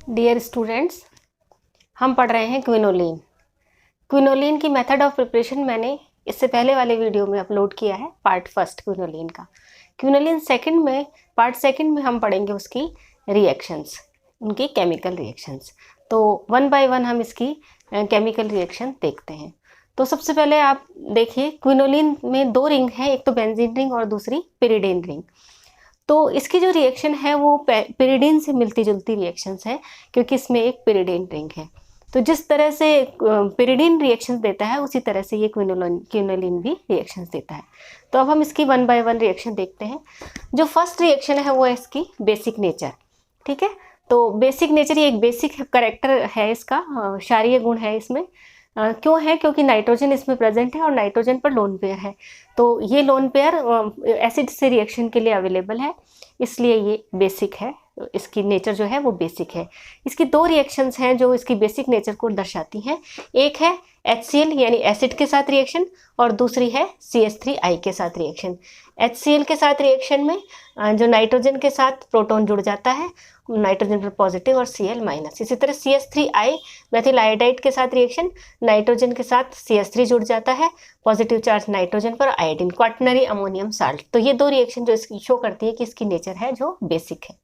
Dear students, हम पढ़ रहे हैं क्विनोलिन। क्विनोलिन की मेथड ऑफ प्रिपरेशन मैंने इससे पहले वाले वीडियो में अपलोड किया है, पार्ट फर्स्ट क्विनोलिन का। क्विनोलिन सेकंड में, पार्ट सेकंड में हम पढ़ेंगे उसकी रिएक्शंस, उनकी केमिकल रिएक्शंस। तो वन बाय वन हम इसकी केमिकल रिएक्शन देखते हैं। तो सबसे पहले आप देखिए, क्विनोलिन में दो रिंग हैं, एक तो बेंजीन रिंग और दूसरी पिरिडीन रिंग। तो इसकी जो रिएक्शन है वो पिरिडीन से मिलती जुलती रिएक्शंस है, क्योंकि इसमें एक पिरिडीन रिंग है। तो जिस तरह से पिरिडीन रिएक्शंस देता है उसी तरह से ये क्विनोलिन भी रिएक्शंस देता है। तो अब हम इसकी वन बाय वन रिएक्शन देखते हैं। जो फर्स्ट रिएक्शन है वो है इसकी बेसिक नेचर। ठीक है, तो बेसिक नेचर ये एक बेसिक कैरेक्टर है इसका, क्षारीय गुण है इसमें। क्यों है? क्योंकि नाइट्रोजन इसमें प्रेजेंट है और नाइट्रोजन पर लोन पेयर है। तो ये लोन पेयर एसिड से रिएक्शन के लिए अवेलेबल है, इसलिए ये बेसिक है। इसकी नेचर जो है वो बेसिक है। इसकी दो रिएक्शंस हैं जो इसकी बेसिक नेचर को दर्शाती हैं। एक है HCl यानी एसिड के साथ रिएक्शन, और दूसरी है CH3I के साथ रिएक्शन। HCl के साथ रिएक्शन में जो नाइट्रोजन के साथ प्रोटॉन जुड़ जाता है, नाइट्रोजन पर पॉजिटिव और Cl माइनस। इसी तरह CH3I मेथिल आयोडाइड के साथ रिएक्शन, नाइट्रोजन के साथ CH3 जुड़ जाता है, पॉजिटिव चार्ज नाइट्रोजन पर आयोडीन, क्वाटरनरी अमोनियम साल्ट। तो ये दो रिएक्शन जो इसकी शो करती है कि इसकी नेचर है जो बेसिक है।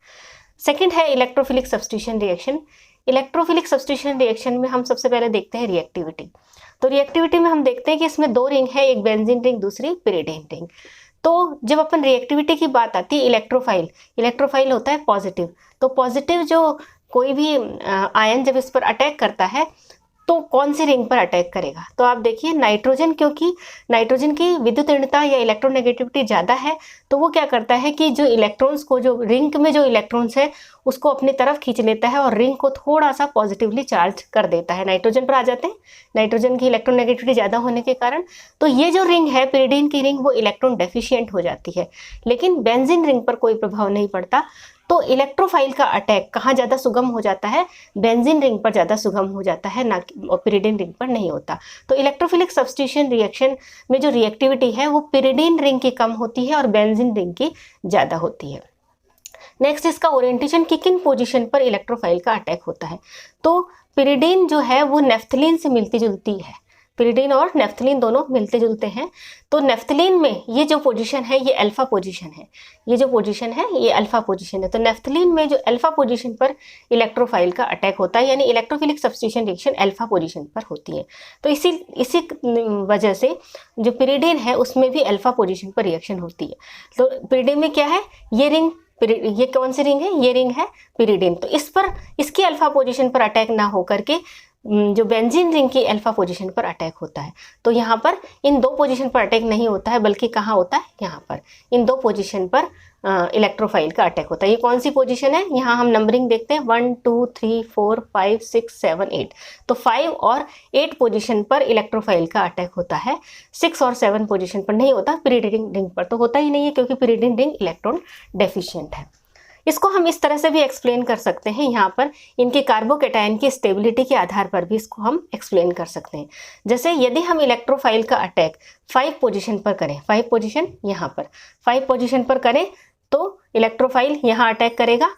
सेकेंड है electrophilic substitution reaction. Electrophilic substitution reaction में हम सबसे पहले देखते हैं रिएक्टिविटी। तो रिएक्टिविटी में हम देखते हैं कि इसमें दो रिंग है, एक बेंजीन रिंग, दूसरी पिरिडीन रिंग। तो जब अपन रिएक्टिविटी की बात आती है, इलेक्ट्रोफाइल होता है पॉजिटिव। तो पॉजिटिव जो कोई भी आयन जब इस पर अटैक करता है तो कौन सी रिंग पर अटैक करेगा? तो आप देखिए नाइट्रोजन, क्योंकि नाइट्रोजन की विद्युतीर्णता या इलेक्ट्रोनेगेटिविटी ज़्यादा है, तो वो क्या करता है कि जो इलेक्ट्रॉन्स को, जो रिंग में जो इलेक्ट्रॉन्स है उसको अपनी तरफ खींच लेता है और रिंग को थोड़ा सा पॉजिटिवली चार्ज कर देता है, नाइट्रोजन पर आ जाते हैं, नाइट्रोजन की इलेक्ट्रोनेगेटिविटी ज़्यादा होने के कारण। तो ये जो रिंग है पिरिडीन की रिंग, वो इलेक्ट्रॉन डेफिशिएंट हो जाती है, लेकिन बेंजीन रिंग पर कोई प्रभाव नहीं पड़ता। तो इलेक्ट्रोफाइल का अटैक कहाँ ज़्यादा सुगम हो जाता है? बेंजीन रिंग पर ज़्यादा सुगम हो जाता है, ना कि पिरिडीन रिंग पर नहीं होता। तो इलेक्ट्रोफिलिक सब्स्टिट्यूशन रिएक्शन में जो रिएक्टिविटी है वो पिरिडीन रिंग की कम होती है और बेंजीन रिंग की ज़्यादा होती है। नेक्स्ट, इसका ओरिएंटेशन कि किन पोजीशन पर इलेक्ट्रोफाइल का अटैक होता है। तो पिरिडीन जो है वो नेफ्थलीन से मिलती जुलती है, पिरिडीन और नेफ्थलीन दोनों मिलते जुलते हैं। तो नेफ्थलीन में ये जो पोजीशन है ये अल्फा पोजीशन है, ये जो पोजीशन है ये अल्फा पोजीशन है। तो नेफ्थलीन में जो अल्फा पोजीशन पर इलेक्ट्रोफाइल का अटैक होता है, यानी electrophilic substitution reaction alpha position पर होती है। तो इसी वजह से जो पिरिडीन है उसमें भी अल्फा पोजीशन पर रिएक्शन होती है। तो पिरिडीन में क्या है? ये रिंग, ये कौन सी रिंग है? ये रिंग है पिरिडीन। तो इस पर, इसकी अल्फा पोजीशन पर अटैक ना हो करके जो बेंजीन रिंग की अल्फा पोजीशन पर अटैक होता है। तो यहाँ पर इन दो पोजीशन पर अटैक नहीं होता है, बल्कि कहाँ होता है? यहाँ पर इन दो पोजीशन पर इलेक्ट्रोफाइल का अटैक होता है। ये कौन सी पोजीशन है? यहाँ हम नंबरिंग देखते हैं, 1 2 3 4 5 6 7 8। तो 5 और 8 पोजीशन पर इलेक्ट्रोफाइल का अटैक होता है, 6 और 7 पोजीशन पर नहीं होता। पिरिडीन रिंग पर तो होता ही नहीं है, क्योंकि पिरिडीन रिंग इलेक्ट्रॉन डेफिशिएंट है। इसको हम इस तरह से भी एक्सप्लेन कर सकते हैं, यहाँ पर इनके कार्बोकैटायन की स्टेबिलिटी के आधार पर भी इसको हम एक्सप्लेन कर सकते हैं। जैसे यदि हम इलेक्ट्रोफाइल का अटैक 5 पोजीशन पर करें, 5 पोजीशन यहाँ पर 5 पोजीशन पर करें, तो इलेक्ट्रोफाइल यहाँ अटैक करेगा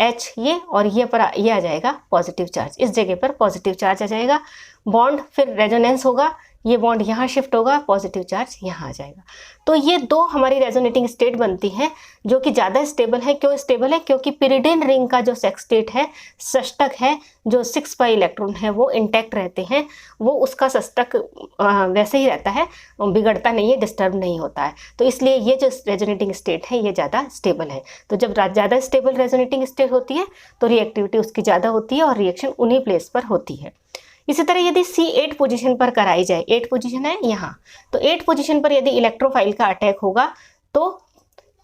H ये, और ये पर ये आ जाएगा पॉजिटिव चार्ज, इस जगह पर पॉजिटिव चार्ज आ जाएगा। बॉन्ड फिर रेजोनेंस होगा, ये बॉन्ड यहाँ शिफ्ट होगा, पॉजिटिव चार्ज यहाँ आ जाएगा। तो ये दो हमारी रेजोनेटिंग स्टेट बनती है जो कि ज़्यादा स्टेबल है। क्यों स्टेबल है? क्योंकि पिरिडीन रिंग का जो सेक्स स्टेट है, षष्टक है, जो 6 पाई इलेक्ट्रॉन है वो इंटैक्ट रहते हैं, वो उसका षष्टक वैसे ही रहता है, बिगड़ता नहीं है, डिस्टर्ब नहीं होता है। तो इसलिए ये जो रेजोनेटिंग स्टेट है ये ज़्यादा स्टेबल है। तो जब ज़्यादा स्टेबल रेजोनेटिंग स्टेट होती है तो रिएक्टिविटी उसकी ज़्यादा होती है और रिएक्शन उन्हीं प्लेस पर होती है। इसी तरह यदि C8 पोजीशन पर कराई जाए, 8 पोजीशन है यहाँ, तो 8 पोजीशन पर यदि इलेक्ट्रोफाइल का अटैक होगा तो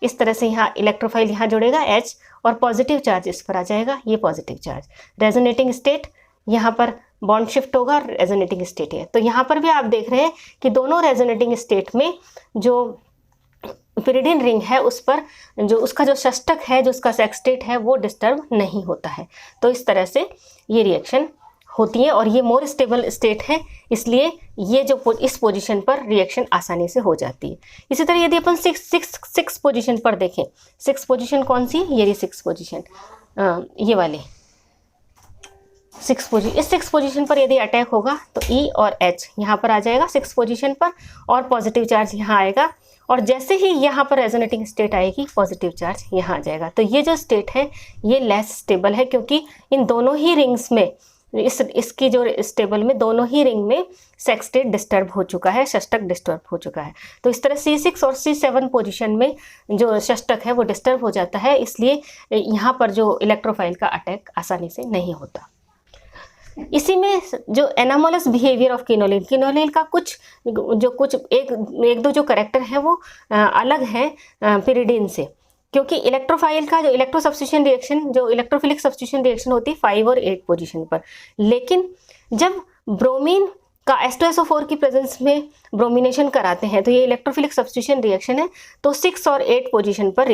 इस तरह से यहाँ इलेक्ट्रोफाइल यहाँ जुड़ेगा H, और पॉजिटिव चार्ज इस पर आ जाएगा, ये पॉजिटिव चार्ज। रेजोनेटिंग स्टेट यहाँ पर बॉन्ड शिफ्ट होगा, रेजोनेटिंग स्टेट है। तो यहाँ पर भी आप देख रहे हैं कि दोनों रेजोनेटिंग स्टेट में जो पिरिडीन रिंग है उस पर जो उसका जो षष्टक है, जो उसका सेक्स स्टेट है, वो डिस्टर्ब नहीं होता है। तो इस तरह से ये रिएक्शन होती है और ये मोर स्टेबल स्टेट है, इसलिए ये जो इस पोजीशन पर रिएक्शन आसानी से हो जाती है। इसी तरह यदि अपन सिक्स पोजीशन पर देखें, 6 पोजीशन कौन सी? ये 6 पोजीशन, ये वाले इस 6 पोजीशन पर यदि अटैक होगा तो E और H यहाँ पर आ जाएगा 6 पोजीशन पर, और पॉजिटिव चार्ज यहाँ आएगा, और जैसे ही यहाँ पर रेजोनेटिंग स्टेट आएगी पॉजिटिव चार्ज यहाँ आ जाएगा। तो ये जो स्टेट है ये लेस स्टेबल है, क्योंकि इन दोनों ही रिंग्स में, इसकी जो स्टेबल में दोनों ही रिंग में सेक्सटेट डिस्टर्ब हो चुका है, षष्टक डिस्टर्ब हो चुका है। तो इस तरह C6 और C7 पोजीशन में जो षष्टक है वो डिस्टर्ब हो जाता है, इसलिए यहाँ पर जो इलेक्ट्रोफाइल का अटैक आसानी से नहीं होता। इसी में जो anomalous behaviour of quinoline, quinoline का कुछ एक दो जो कैरेक्टर है वो अलग है पिरिडीन से, क्योंकि इलेक्ट्रोफाइल का जो इलेक्ट्रो सब्स्टिट्यूशन रिएक्शन, जो इलेक्ट्रोफिलिक सब्स्टिट्यूशन रिएक्शन होती है 5 और 8 पोजीशन पर, लेकिन जब ब्रोमीन का H2SO4 की प्रेजेंस में ब्रोमिनेशन कराते हैं तो ये इलेक्ट्रोफिलिक सब्स्टिट्यूशन रिएक्शन है, तो 6 और 8 पोजीशन पर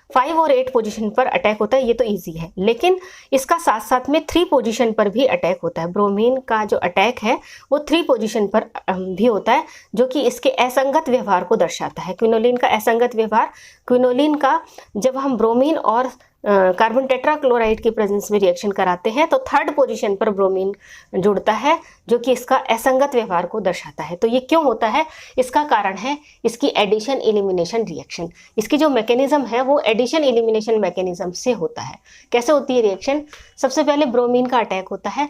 5 और 8 पोजीशन पर अटैक होता है, ये तो इजी है। लेकिन इसका साथ साथ में 3 पोजीशन पर भी अटैक होता है। ब्रोमीन का जो अटैक है वो 3 पोजीशन पर भी होता है, जो कि इसके असंगत व्यवहार को दर्शाता है। क्विनोलिन का असंगत व्यवहार, क्विनोलिन का जब हम ब्रोमीन और कार्बन टेट्राक्लोराइड की प्रेजेंस में रिएक्शन कराते हैं तो 3rd पोजीशन पर ब्रोमीन जुड़ता है, जो कि इसका असंगत व्यवहार को दर्शाता है। तो ये क्यों होता है? इसका कारण है इसकी एडिशन एलिमिनेशन रिएक्शन। इसकी जो मैकेनिज्म है वो एडिशन एलिमिनेशन मैकेनिज्म से होता है। कैसे होती है रिएक्शन? सबसे पहले ब्रोमीन का अटैक होता है।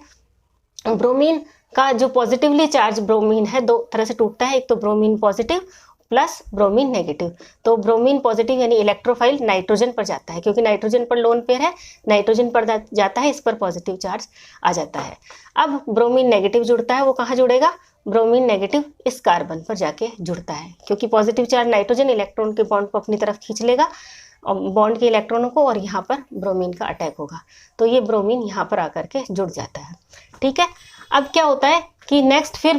ब्रोमीन का जो पॉजिटिवली चार्ज ब्रोमीन है दो तरह से टूटता है, एक तो bromine positive plus bromine negative. तो ब्रोमीन पॉजिटिव यानी इलेक्ट्रोफाइल नाइट्रोजन पर जाता है, क्योंकि नाइट्रोजन पर लोन पेयर है, नाइट्रोजन पर जाता है, इस पर पॉजिटिव चार्ज आ जाता है। अब ब्रोमीन नेगेटिव जुड़ता है, वो कहाँ जुड़ेगा? ब्रोमीन नेगेटिव इस कार्बन पर जाके जुड़ता है, क्योंकि पॉजिटिव चार्ज नाइट्रोजन इलेक्ट्रॉन के बॉन्ड को अपनी तरफ खींच लेगा, बॉन्ड के इलेक्ट्रॉनों को, और यहाँ पर ब्रोमीन का अटैक होगा, तो ये ब्रोमीन यहाँ पर आकर के जुड़ जाता है। ठीक है, अब क्या होता है कि नेक्स्ट फिर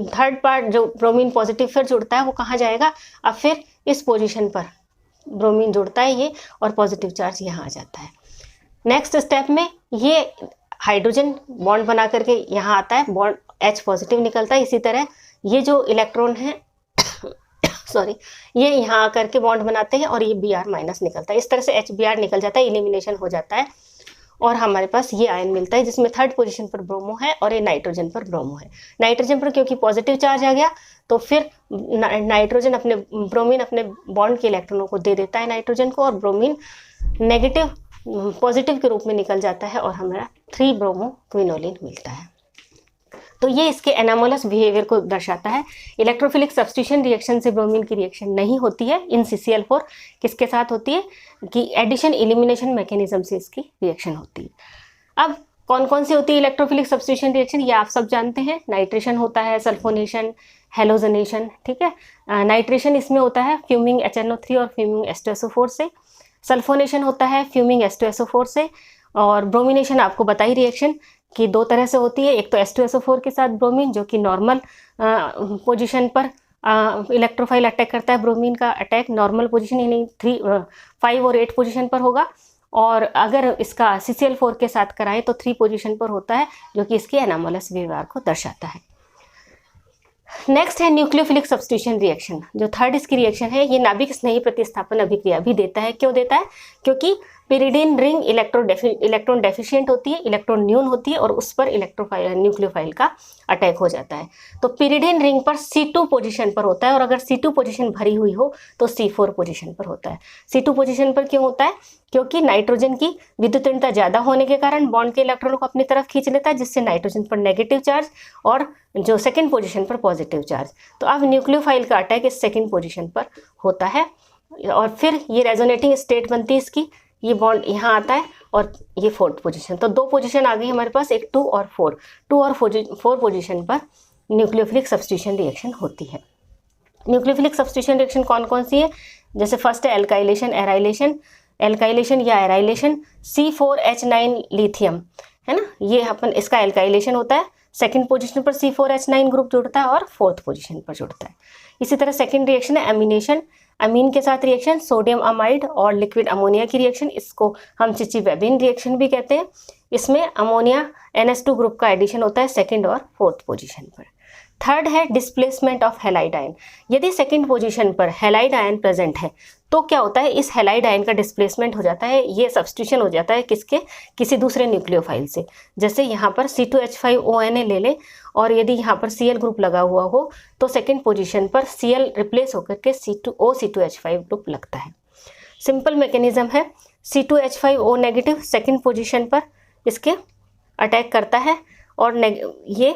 3rd पार्ट जो ब्रोमीन पॉजिटिव फिर जुड़ता है वो कहाँ जाएगा? अब फिर इस पोजीशन पर ब्रोमीन जुड़ता है ये, और पॉजिटिव चार्ज यहाँ आ जाता है। नेक्स्ट स्टेप में ये हाइड्रोजन बॉन्ड बना करके यहाँ आता है, बॉन्ड H पॉजिटिव निकलता है। इसी तरह ये जो इलेक्ट्रॉन है सॉरी, ये यहाँ आकर के बॉन्ड बनाते हैं और ये Br माइनस निकलता है। इस तरह से HBr निकल जाता है, एलिमिनेशन हो जाता है, और हमारे पास ये आयन मिलता है जिसमें 3rd पोजीशन पर ब्रोमो है और ये नाइट्रोजन पर ब्रोमो है। नाइट्रोजन पर क्योंकि पॉजिटिव चार्ज आ गया तो फिर नाइट्रोजन ब्रोमीन अपने बॉन्ड के इलेक्ट्रॉनों को दे देता है नाइट्रोजन को, और ब्रोमीन नेगेटिव पॉजिटिव के रूप में निकल जाता है और हमारा 3 ब्रोमो क्विनोलिन मिलता है। तो ये इसके एनामोलस बिहेवियर को दर्शाता है। इलेक्ट्रोफिलिक सब्स्टिट्यूशन रिएक्शन से ब्रोमीन की रिएक्शन नहीं होती है इन CCl4। किसके साथ होती है कि एडिशन एलिमिनेशन मैकेनिज्म से इसकी रिएक्शन होती है। अब कौन कौन सी होती है इलेक्ट्रोफिलिक सब्स्टिट्यूशन रिएक्शन, ये आप सब जानते हैं। नाइट्रेशन होता है, सल्फोनेशन, हेलोजनेशन। ठीक है, नाइट्रेशन इसमें होता है फ्यूमिंग HNO3 और फ्यूमिंग H2SO4 से। सल्फोनेशन होता है फ्यूमिंग H2SO4 से। और ब्रोमिनेशन आपको बताई रिएक्शन कि 2 तरह से होती है, एक तो H2SO4 के साथ ब्रोमीन जो कि नॉर्मल पोजीशन पर इलेक्ट्रोफाइल अटैक करता है। ब्रोमीन का अटैक नॉर्मल पोजीशन यानी 5 और 8 पोजीशन पर होगा, और अगर इसका CCl4 के साथ कराएं तो 3 पोजीशन पर होता है, जो कि इसके एनामोलस व्यवहार को दर्शाता है। नेक्स्ट है न्यूक्लियोफिलिक सब्स्टिट्यूशन रिएक्शन। जो 3rd इसकी रिएक्शन है, ये नाभिक स्नेही प्रतिस्थापन अभिक्रिया भी देता है। क्यों देता है? क्योंकि पिरिडीन रिंग इलेक्ट्रॉन डेफिशिएंट होती है, इलेक्ट्रॉन न्यून होती है, और उस पर न्यूक्लियोफाइल का अटैक हो जाता है। तो पिरिडीन रिंग पर C2 पोजीशन पर होता है, और अगर C2 पोजीशन भरी हुई हो तो C4 पोजीशन पर होता है। C2 पोजीशन पर क्यों होता है? क्योंकि नाइट्रोजन की विद्युतीनता ज़्यादा होने के कारण बॉन्ड के इलेक्ट्रॉनों को अपनी तरफ खींच लेता है, जिससे नाइट्रोजन पर नेगेटिव चार्ज और जो 2nd पोजीशन पर पॉजिटिव चार्ज। तो अब न्यूक्लियोफाइल का अटैक इस 2nd पोजीशन पर होता है, और फिर ये रेजोनेटिंग स्टेट बनती है इसकी, ये बॉन्ड यहाँ आता है, और ये 4th पोजीशन। तो 2 पोजीशन आ गई हमारे पास, एक 2 और 4। 2 और 4 पोजीशन पर न्यूक्लियोफिलिक सब्स्टिट्यूशन रिएक्शन होती है। न्यूक्लियोफिलिक सब्स्टिट्यूशन रिएक्शन कौन कौन सी है? जैसे फर्स्ट है एल्काइलेशन, एराइलेशन। एल्काइलेशन या एराइलेशन, C4H9 लिथियम है ना, ये अपन इसका एल्काइलेशन होता है। 2nd पोजीशन पर C4H9 ग्रुप जुड़ता है और 4th पोजीशन पर जुड़ता है। इसी तरह 2nd रिएक्शन है एमिनेशन। अमीन के साथ रिएक्शन, सोडियम अमाइड और लिक्विड अमोनिया की रिएक्शन, इसको हम चिची-वेबिन रिएक्शन भी कहते हैं। इसमें अमोनिया NH2 ग्रुप का एडिशन होता है 2nd और 4th पोजीशन पर। 3rd है डिस्प्लेसमेंट ऑफ हैलाइड आयन। यदि 2nd पोजीशन पर हैलाइड आयन प्रेजेंट है तो क्या होता है, इस हैलाइड आयन का डिस्प्लेसमेंट हो जाता है, ये सब्स्टिट्यूशन हो जाता है किसके, किसी दूसरे न्यूक्लियोफाइल से। जैसे यहाँ पर C2H5ONA ले लें और यदि यहाँ पर Cl ग्रुप लगा हुआ हो तो सेकेंड पोजिशन पर Cl रिप्लेस होकर के C2O ग्रुप लगता है। सिंपल मैकेनिज्म है, C2H5O नेगेटिव सेकेंड पोजिशन पर इसके अटैक करता है और ये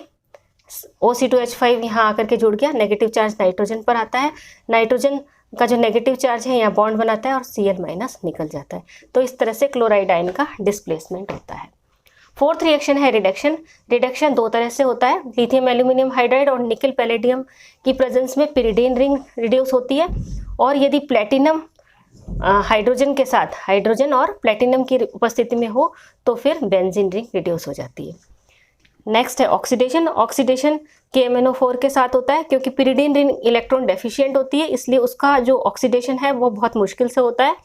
OC2H5 यहाँ आकर के जुड़ गया, नेगेटिव चार्ज नाइट्रोजन पर आता है, नाइट्रोजन का जो नेगेटिव चार्ज है यहाँ बॉन्ड बनाता है और Cl- निकल जाता है। तो इस तरह से क्लोराइड आयन का डिस्प्लेसमेंट होता है। फोर्थ रिएक्शन है रिडक्शन। रिडक्शन दो तरह से होता है, लिथियम एल्यूमिनियम हाइड्राइड और निकल पैलेडियम की प्रेजेंस में पिरिडीन रिंग रिड्यूस होती है, और यदि प्लेटिनम हाइड्रोजन के साथ, हाइड्रोजन और प्लेटिनम की उपस्थिति में हो तो फिर बेंजीन रिंग रिड्यूस हो जाती है। नेक्स्ट है ऑक्सीडेशन। ऑक्सीडेशन KMnO4 के साथ होता है, क्योंकि पिरिडीन रिंग इलेक्ट्रॉन डेफिशिएंट होती है, इसलिए उसका जो ऑक्सीडेशन है वो बहुत मुश्किल से होता है।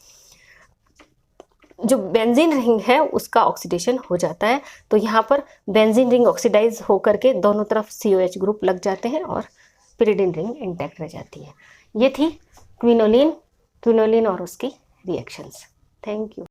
जो बेंजीन रिंग है उसका ऑक्सीडेशन हो जाता है, तो यहाँ पर बेंजीन रिंग ऑक्सीडाइज होकर के दोनों तरफ COH ग्रुप लग जाते हैं और पिरिडीन रिंग इंटैक्ट रह जाती है। ये थी क्विनोलिन और उसकी रिएक्शंस। Thank you.